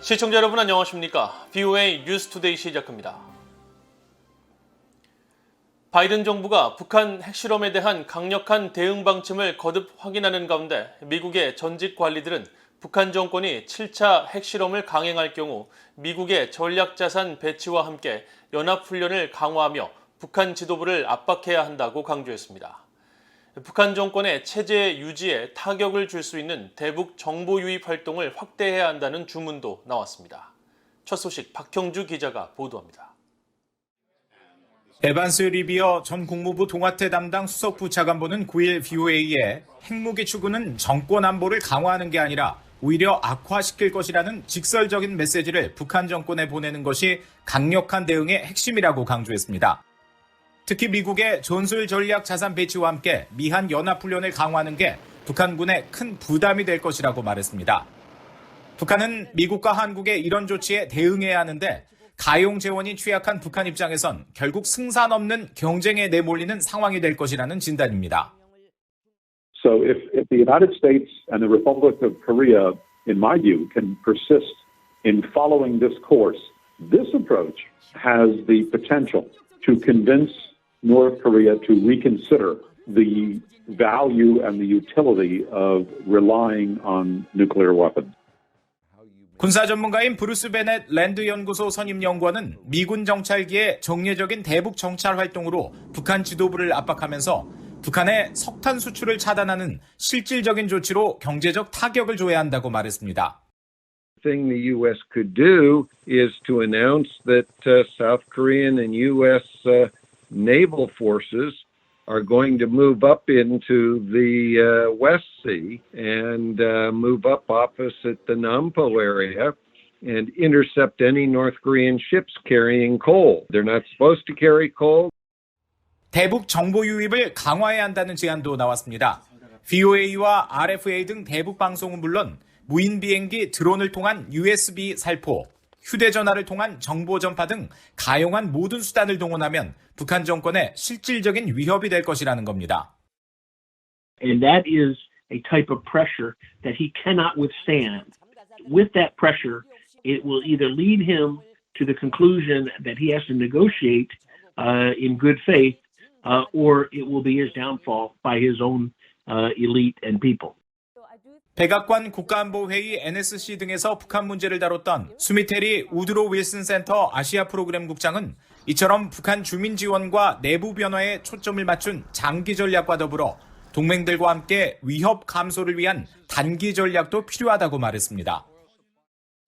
시청자 여러분 안녕하십니까? BOA 뉴스투데이 시작합니다. 바이든 정부가 북한 핵실험에 대한 강력한 대응 방침을 거듭 확인하는 가운데 미국의 전직 관리들은 북한 정권이 7차 핵실험을 강행할 경우 미국의 전략자산 배치와 함께 연합훈련을 강화하며 북한 지도부를 압박해야 한다고 강조했습니다. 북한 정권의 체제 유지에 타격을 줄 수 있는 대북 정보 유입 활동을 확대해야 한다는 주문도 나왔습니다. 첫 소식 박형주 기자가 보도합니다. 에반스 리비어 전 국무부 동아태 담당 수석부 차관보는 9일 BOA에 핵무기 추구는 정권 안보를 강화하는 게 아니라 오히려 악화시킬 것이라는 직설적인 메시지를 북한 정권에 보내는 것이 강력한 대응의 핵심이라고 강조했습니다. 특히 미국의 전술 전략 자산 배치와 함께 미한 연합훈련을 강화하는 게 북한군에 큰 부담이 될 것이라고 말했습니다. 북한은 미국과 한국의 이런 조치에 대응해야 하는데 가용 재원이 취약한 북한 입장에선 결국 승산 없는 경쟁에 내몰리는 상황이 될 것이라는 진단입니다. So if the United States and the Republic of Korea, in my view, can persist in following this course, this approach has the potential to convince North Korea to reconsider the value and the utility of relying on nuclear weapons. 군사 전문가인 브루스 베넷 랜드 연구소 선임 연구원은 미군 정찰기의 정례적인 대북 정찰 활동으로 북한 지도부를 압박하면서 북한의 석탄 수출을 차단하는 실질적인 조치로 경제적 타격을 줘야 한다고 말했습니다. The thing the U.S. could do is to announce that South Korean and U.S. naval forces are going to move up into the West Sea and move up opposite the Nampo area and intercept any North Korean ships carrying coal. They're not supposed to carry coal. 대북 정보 유입을 강화해야 한다는 제안도 나왔습니다. BOA와 RFA 등 대북 방송은 물론 무인 비행기 드론을 통한 USB 살포, 휴대전화를 통한 정보 전파 등 가용한 모든 수단을 동원하면 북한 정권에 실질적인 위협이 될 것이라는 겁니다. And that is a type of pressure that he cannot withstand. With that pressure, it will either lead him to the conclusion that he has to negotiate in good faith, or it will be his downfall by his own elite and people. 백악관 국가안보회의 NSC 등에서 북한 문제를 다뤘던 수미테리 우드로 윌슨 센터 아시아 프로그램 국장은 이처럼 북한 주민 지원과 내부 변화에 초점을 맞춘 장기 전략과 더불어 동맹들과 함께 위협 감소를 위한 단기 전략도 필요하다고 말했습니다.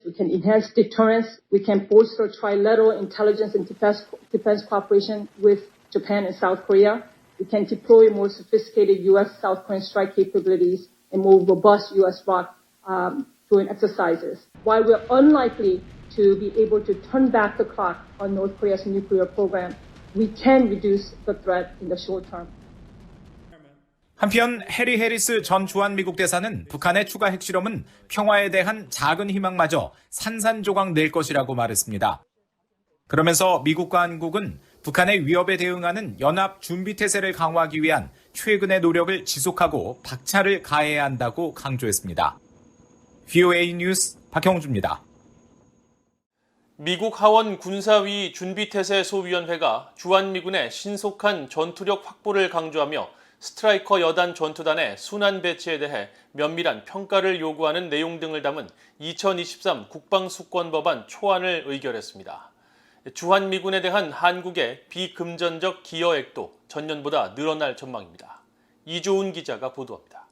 We can enhance deterrence. We can bolster trilateral intelligence and defense cooperation with Japan and South Korea. We can deploy more sophisticated U.S.-South Korean strike capabilities and more robust U.S. ROC joint exercises. While we're unlikely to be able to turn back the clock on North Korea's nuclear program, we can reduce the threat in the short term. 한편 해리 해리스 전 주한미국 대사는 북한의 추가 핵실험은 평화에 대한 작은 희망마저 산산조각 낼 것이라고 말했습니다. 그러면서 미국과 한국은 북한의 위협에 대응하는 연합 준비태세를 강화하기 위한 최근의 노력을 지속하고 박차를 가해야 한다고 강조했습니다. BOA 뉴스 박형주입니다. 미국 하원 군사위 준비태세 소위원회가 주한미군의 신속한 전투력 확보를 강조하며 스트라이커 여단 전투단의 순환 배치에 대해 면밀한 평가를 요구하는 내용 등을 담은 2023 국방수권법안 초안을 의결했습니다. 주한미군에 대한 한국의 비금전적 기여액도 전년보다 늘어날 전망입니다. 이조은 기자가 보도합니다.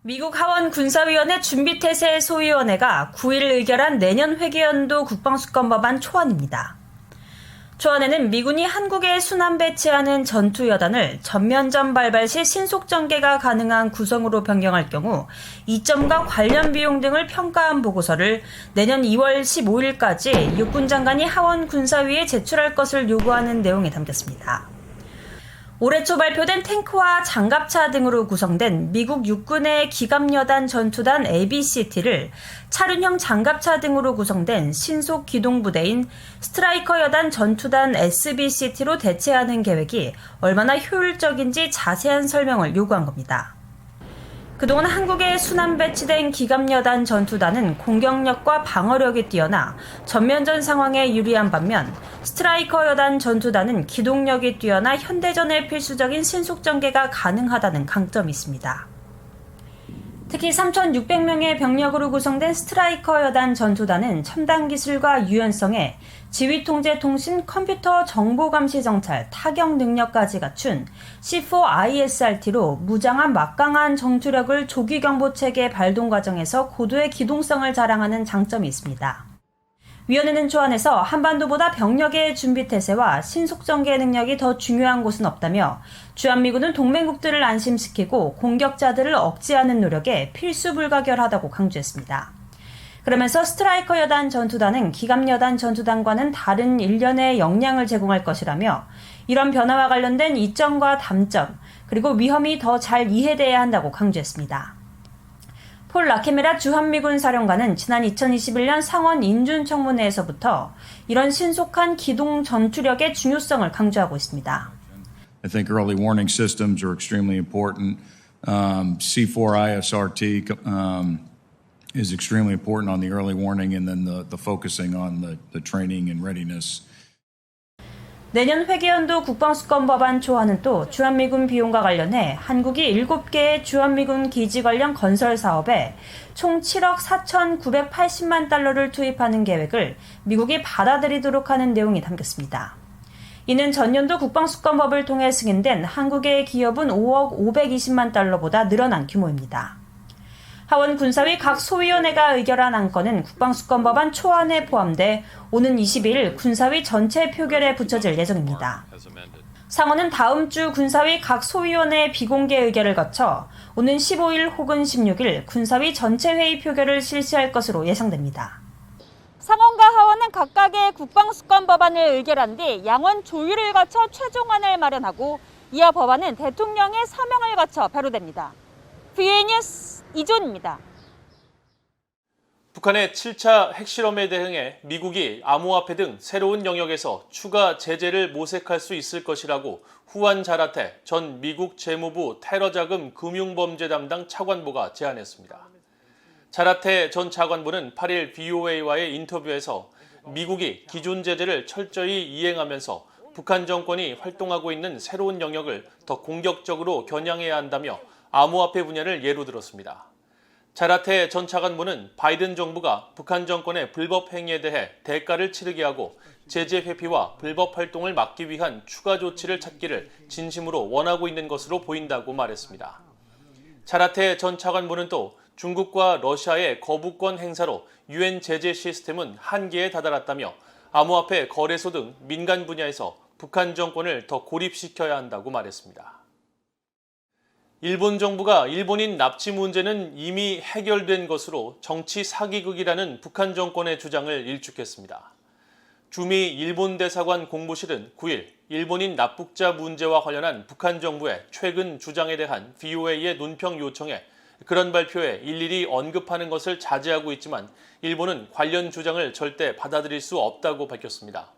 미국 하원 군사위원회 준비태세 소위원회가 9일 의결한 내년 회계연도 국방수권법안 초안입니다. 초안에는 미군이 한국에 순환 배치하는 전투여단을 전면전 발발 시 신속 전개가 가능한 구성으로 변경할 경우 이점과 관련 비용 등을 평가한 보고서를 내년 2월 15일까지 육군 장관이 하원 군사위에 제출할 것을 요구하는 내용이 담겼습니다. 올해 초 발표된 탱크와 장갑차 등으로 구성된 미국 육군의 기갑여단 전투단 ABCT를 차륜형 장갑차 등으로 구성된 신속 기동부대인 스트라이커 여단 전투단 SBCT로 대체하는 계획이 얼마나 효율적인지 자세한 설명을 요구한 겁니다. 그동안 한국에 순환 배치된 기갑여단 전투단은 공격력과 방어력이 뛰어나 전면전 상황에 유리한 반면 스트라이커 여단 전투단은 기동력이 뛰어나 현대전에 필수적인 신속 전개가 가능하다는 강점이 있습니다. 특히 3,600명의 병력으로 구성된 스트라이커 여단 전투단은 첨단 기술과 유연성에 지휘통제 통신 컴퓨터 정보 감시 정찰 타격 능력까지 갖춘 C4ISRT로 무장한 막강한 전투력을 조기 경보 체계 발동 과정에서 고도의 기동성을 자랑하는 장점이 있습니다. 위원회는 초안에서 한반도보다 병력의 준비 태세와 신속 전개 능력이 더 중요한 곳은 없다며 주한미군은 동맹국들을 안심시키고 공격자들을 억제하는 노력에 필수 불가결하다고 강조했습니다. 그러면서 스트라이커 여단 전투단은 기갑여단 전투단과는 다른 일련의 역량을 제공할 것이라며 이런 변화와 관련된 이점과 단점, 그리고 위험이 더 잘 이해돼야 한다고 강조했습니다. 폴 라케메라 주한미군 사령관은 지난 2021년 상원 인준청문회에서부터 이런 신속한 기동 전투력의 중요성을 강조하고 있습니다. I think early warning systems are extremely important. C4ISRT is extremely important on the early warning, and then the focusing on the training and readiness. 내년 회계연도 국방수권 법안 초안은 또 주한미군 비용과 관련해 한국이 7개의 주한미군 기지 관련 건설 사업에 총 7억 4,980만 달러를 투입하는 계획을 미국이 받아들이도록 하는 내용이 담겼습니다. 이는 전년도 국방수권법을 통해 승인된 한국의 기업은 5억 520만 달러보다 늘어난 규모입니다. 하원 군사위 각 소위원회가 의결한 안건은 국방수권법안 초안에 포함돼 오는 22일 군사위 전체 표결에 붙여질 예정입니다. 상원은 다음 주 군사위 각 소위원회 비공개 의결을 거쳐 오는 15일 혹은 16일 군사위 전체 회의 표결을 실시할 것으로 예상됩니다. 상원과 하원은 각각의 국방수권 법안을 의결한 뒤 양원 조율을 거쳐 최종안을 마련하고 이어 법안은 대통령의 서명을 거쳐 발효됩니다. VOA 뉴스 이존입니다. 북한의 7차 핵실험에 대응해 미국이 암호화폐 등 새로운 영역에서 추가 제재를 모색할 수 있을 것이라고 후안 자라테 전 미국 재무부 테러자금 금융범죄 담당 차관보가 제안했습니다. 자라테 전 차관보는 8일 VOA와의 인터뷰에서 미국이 기존 제재를 철저히 이행하면서 북한 정권이 활동하고 있는 새로운 영역을 더 공격적으로 겨냥해야 한다며 암호화폐 분야를 예로 들었습니다. 자라테 전 차관보는 바이든 정부가 북한 정권의 불법 행위에 대해 대가를 치르게 하고 제재 회피와 불법 활동을 막기 위한 추가 조치를 찾기를 진심으로 원하고 있는 것으로 보인다고 말했습니다. 자라테 전 차관보는 또 중국과 러시아의 거부권 행사로 유엔 제재 시스템은 한계에 다다랐다며 암호화폐 거래소 등 민간 분야에서 북한 정권을 더 고립시켜야 한다고 말했습니다. 일본 정부가 일본인 납치 문제는 이미 해결된 것으로 정치 사기극이라는 북한 정권의 주장을 일축했습니다. 주미 일본 대사관 공보실은 9일 일본인 납북자 문제와 관련한 북한 정부의 최근 주장에 대한 VOA의 논평 요청에 그런 발표에 일일이 언급하는 것을 자제하고 있지만 일본은 관련 주장을 절대 받아들일 수 없다고 밝혔습니다.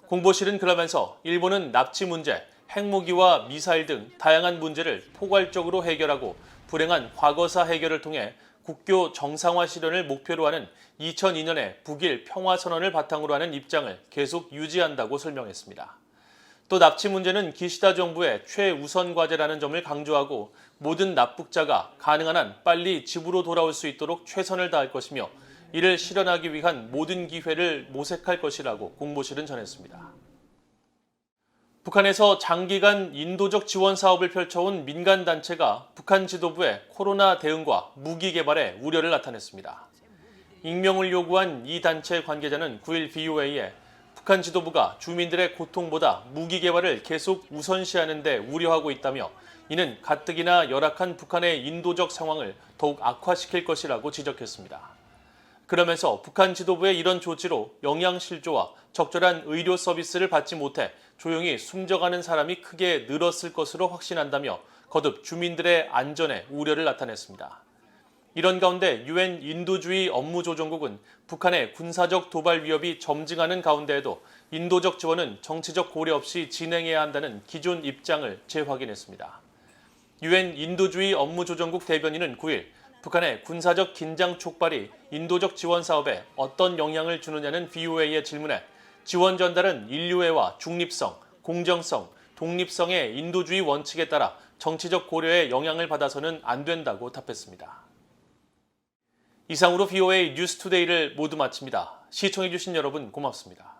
공보실은 그러면서 일본은 납치 문제, 핵무기와 미사일 등 다양한 문제를 포괄적으로 해결하고 불행한 과거사 해결을 통해 국교 정상화 실현을 목표로 하는 2002년의 북일 평화선언을 바탕으로 하는 입장을 계속 유지한다고 설명했습니다. 또 납치 문제는 기시다 정부의 최우선 과제라는 점을 강조하고 모든 납북자가 가능한 한 빨리 집으로 돌아올 수 있도록 최선을 다할 것이며 이를 실현하기 위한 모든 기회를 모색할 것이라고 공보실은 전했습니다. 북한에서 장기간 인도적 지원 사업을 펼쳐온 민간단체가 북한 지도부의 코로나 대응과 무기 개발에 우려를 나타냈습니다. 익명을 요구한 이 단체 관계자는 9일 VOA에 북한 지도부가 주민들의 고통보다 무기 개발을 계속 우선시하는 데 우려하고 있다며 이는 가뜩이나 열악한 북한의 인도적 상황을 더욱 악화시킬 것이라고 지적했습니다. 그러면서 북한 지도부의 이런 조치로 영양실조와 적절한 의료 서비스를 받지 못해 조용히 숨져가는 사람이 크게 늘었을 것으로 확신한다며 거듭 주민들의 안전에 우려를 나타냈습니다. 이런 가운데 유엔 인도주의 업무조정국은 북한의 군사적 도발 위협이 점증하는 가운데에도 인도적 지원은 정치적 고려 없이 진행해야 한다는 기존 입장을 재확인했습니다. 유엔 인도주의 업무조정국 대변인은 9일 북한의 군사적 긴장 촉발이 인도적 지원 사업에 어떤 영향을 주느냐는 VOA의 질문에 지원 전달은 인류애와 중립성, 공정성, 독립성의 인도주의 원칙에 따라 정치적 고려에 영향을 받아서는 안 된다고 답했습니다. 이상으로 VOA 뉴스투데이를 모두 마칩니다. 시청해주신 여러분 고맙습니다.